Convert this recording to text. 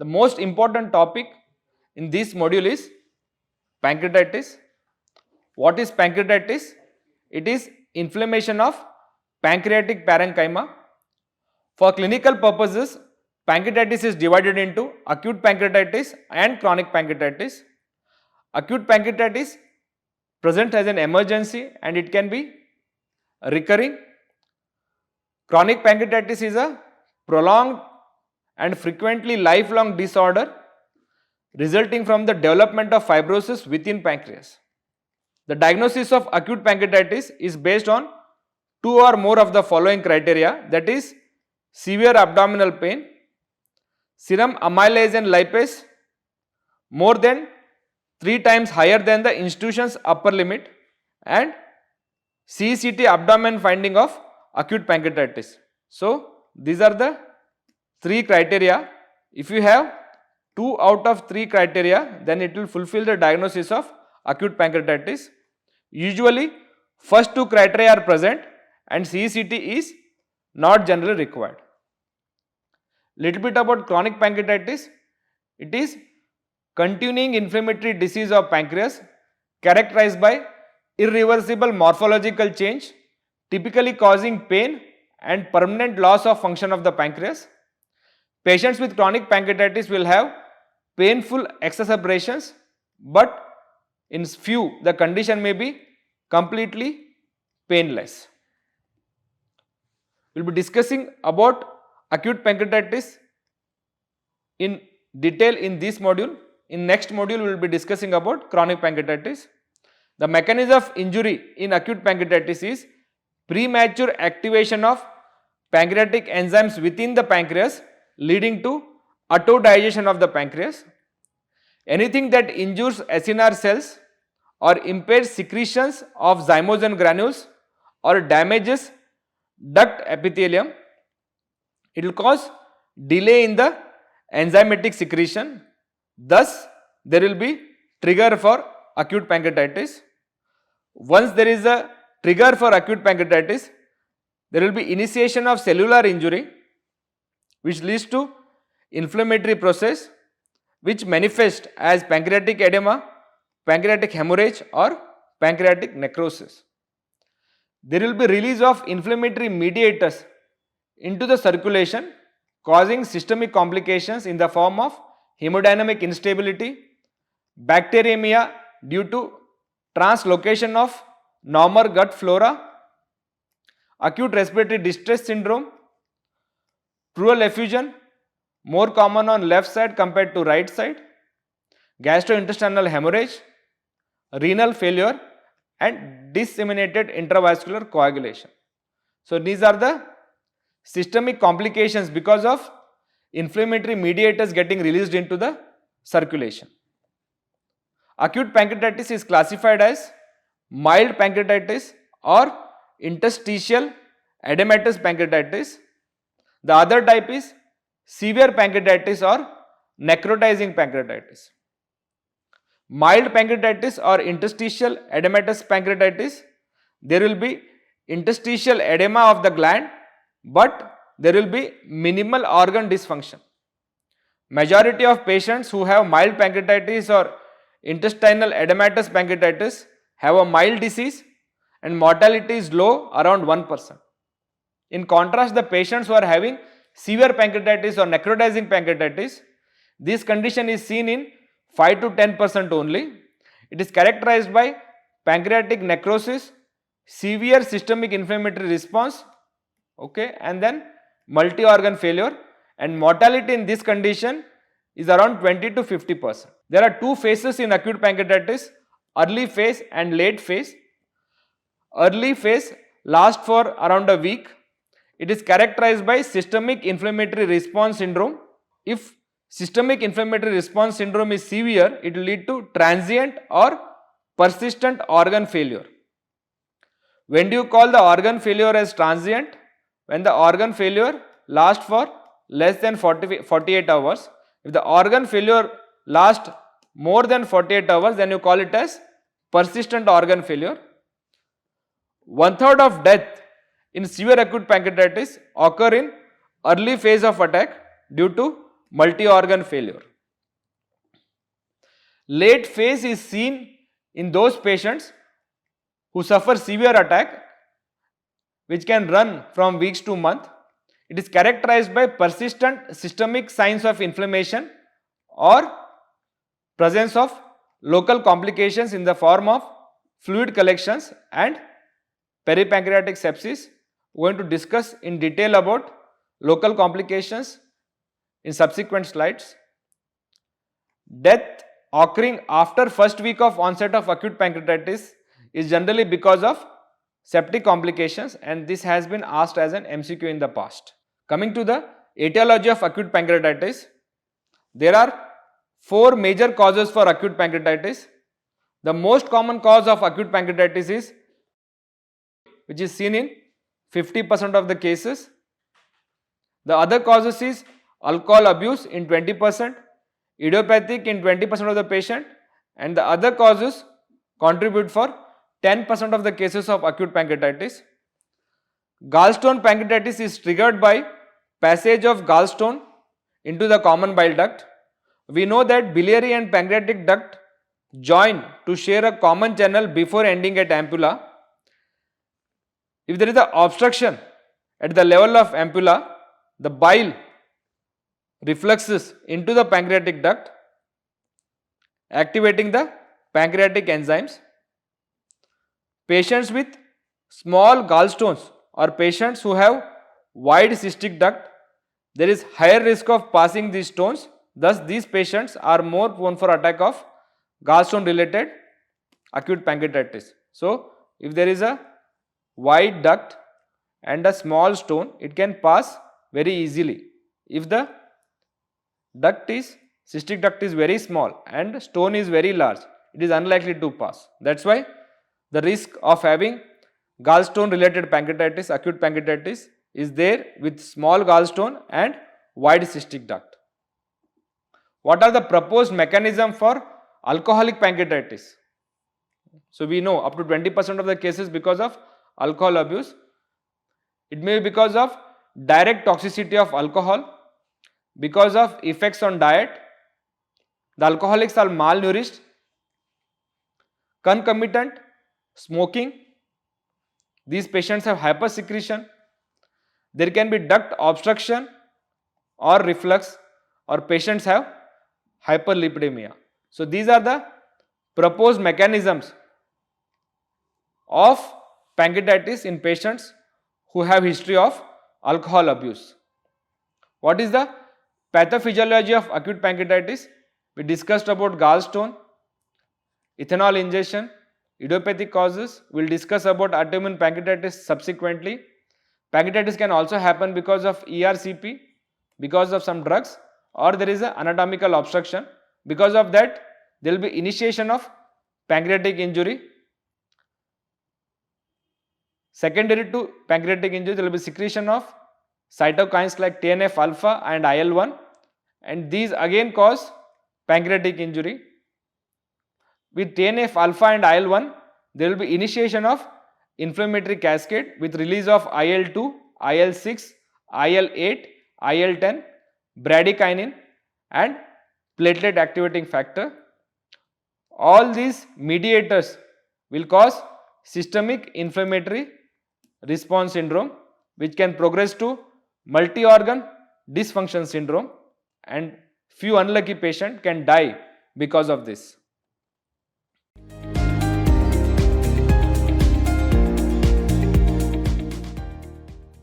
most important topic in this module is pancreatitis. What is pancreatitis? It is inflammation of pancreatic parenchyma. For clinical purposes, pancreatitis is divided into acute pancreatitis and chronic pancreatitis. Acute pancreatitis present as an emergency and it can be recurring. Chronic pancreatitis is a prolonged and frequently lifelong disorder resulting from the development of fibrosis within pancreas. The diagnosis of acute pancreatitis is based on two or more of the following criteria, that is severe abdominal pain, serum amylase and lipase more than 3 times higher than the institution's upper limit, and CECT abdomen finding of acute pancreatitis. So, these are the 3 criteria. If you have 2 out of 3 criteria, then it will fulfill the diagnosis of acute pancreatitis. Usually, first 2 criteria are present and CECT is not generally required. Little bit about chronic pancreatitis. It is continuing inflammatory disease of pancreas characterized by irreversible morphological change, typically causing pain and permanent loss of function of the pancreas. Patients with chronic pancreatitis will have painful exacerbations, but in few the condition may be completely painless. We will be discussing about acute pancreatitis in detail in this module. In next module, we will be discussing about chronic pancreatitis. The mechanism of injury in acute pancreatitis is premature activation of pancreatic enzymes within the pancreas leading to autodigestion of the pancreas. Anything that injures acinar cells or impairs secretions of zymogen granules or damages duct epithelium, it will cause delay in the enzymatic secretion. Thus, there will be trigger for acute pancreatitis. Once there is a trigger for acute pancreatitis, there will be initiation of cellular injury which leads to inflammatory process which manifest as pancreatic edema, pancreatic hemorrhage or pancreatic necrosis. There will be release of inflammatory mediators into the circulation causing systemic complications in the form of hemodynamic instability, bacteremia due to translocation of normal gut flora, acute respiratory distress syndrome, pleural effusion, more common on left side compared to right side, gastrointestinal hemorrhage, renal failure and disseminated intravascular coagulation. So, these are the systemic complications because of inflammatory mediators getting released into the circulation. Acute pancreatitis is classified as mild pancreatitis or interstitial edematous pancreatitis. The other type is severe pancreatitis or necrotizing pancreatitis. Mild pancreatitis or interstitial edematous pancreatitis, there will be interstitial edema of the gland, but there will be minimal organ dysfunction. Majority of patients who have mild pancreatitis or intestinal edematous pancreatitis have a mild disease and mortality is low, around 1%. In contrast, the patients who are having severe pancreatitis or necrotizing pancreatitis, this condition is seen in 5 to 10% only. It is characterized by pancreatic necrosis, severe systemic inflammatory response, and then multi-organ failure, and mortality in this condition is around 20 to 50%. There are 2 phases in acute pancreatitis, early phase and late phase. Early phase lasts for around a week. It is characterized by systemic inflammatory response syndrome. If systemic inflammatory response syndrome is severe, it will lead to transient or persistent organ failure. When do you call the organ failure as transient? When the organ failure lasts for less than 48 hours. If the organ failure lasts more than 48 hours, then you call it as persistent organ failure. 1/3 of death in severe acute pancreatitis occur in early phase of attack due to multi-organ failure. Late phase is seen in those patients who suffer severe attack which can run from weeks to months. It is characterized by persistent systemic signs of inflammation or presence of local complications in the form of fluid collections and peripancreatic sepsis. We are going to discuss in detail about local complications in subsequent slides. Death occurring after first week of onset of acute pancreatitis is generally because of septic complications, and this has been asked as an MCQ in the past. Coming to the etiology of acute pancreatitis, there are 4 major causes for acute pancreatitis. The most common cause of acute pancreatitis is, which is seen in 50% of the cases. The other causes is alcohol abuse in 20%, idiopathic in 20% of the patient, and the other causes contribute for 10% of the cases of acute pancreatitis. Gallstone pancreatitis is triggered by passage of gallstone into the common bile duct. We know that biliary and pancreatic duct join to share a common channel before ending at ampulla. If there is an obstruction at the level of ampulla, the bile refluxes into the pancreatic duct, activating the pancreatic enzymes. Patients with small gallstones or patients who have wide cystic duct, there is higher risk of passing these stones. Thus, these patients are more prone for attack of gallstone related acute pancreatitis. So, if there is a wide duct and a small stone, it can pass very easily. If the cystic duct is very small and stone is very large, it is unlikely to pass. That is why the risk of having gallstone related pancreatitis, acute pancreatitis, is there with small gallstone and wide cystic duct. What are the proposed mechanism for alcoholic pancreatitis? So, we know up to 20% of the cases because of alcohol abuse. It may be because of direct toxicity of alcohol, because of effects on diet. The alcoholics are malnourished, concomitant smoking. These patients have hypersecretion. There can be duct obstruction or reflux, or patients have hyperlipidemia. So, these are the proposed mechanisms of pancreatitis in patients who have history of alcohol abuse. What is the pathophysiology of acute pancreatitis? We discussed about gallstone, ethanol ingestion, idiopathic causes. We will discuss about autoimmune pancreatitis subsequently. Pancreatitis can also happen because of ERCP, because of some drugs, or there is an anatomical obstruction. Because of that, there will be initiation of pancreatic injury. Secondary to pancreatic injury, there will be secretion of cytokines like TNF alpha and IL-1, and these again cause pancreatic injury. With TNF alpha and IL-1, there will be initiation of inflammatory cascade with release of IL-2, IL-6, IL-8, IL-10, bradykinin and platelet activating factor. All these mediators will cause systemic inflammatory response syndrome, which can progress to multi-organ dysfunction syndrome, and few unlucky patients can die because of this.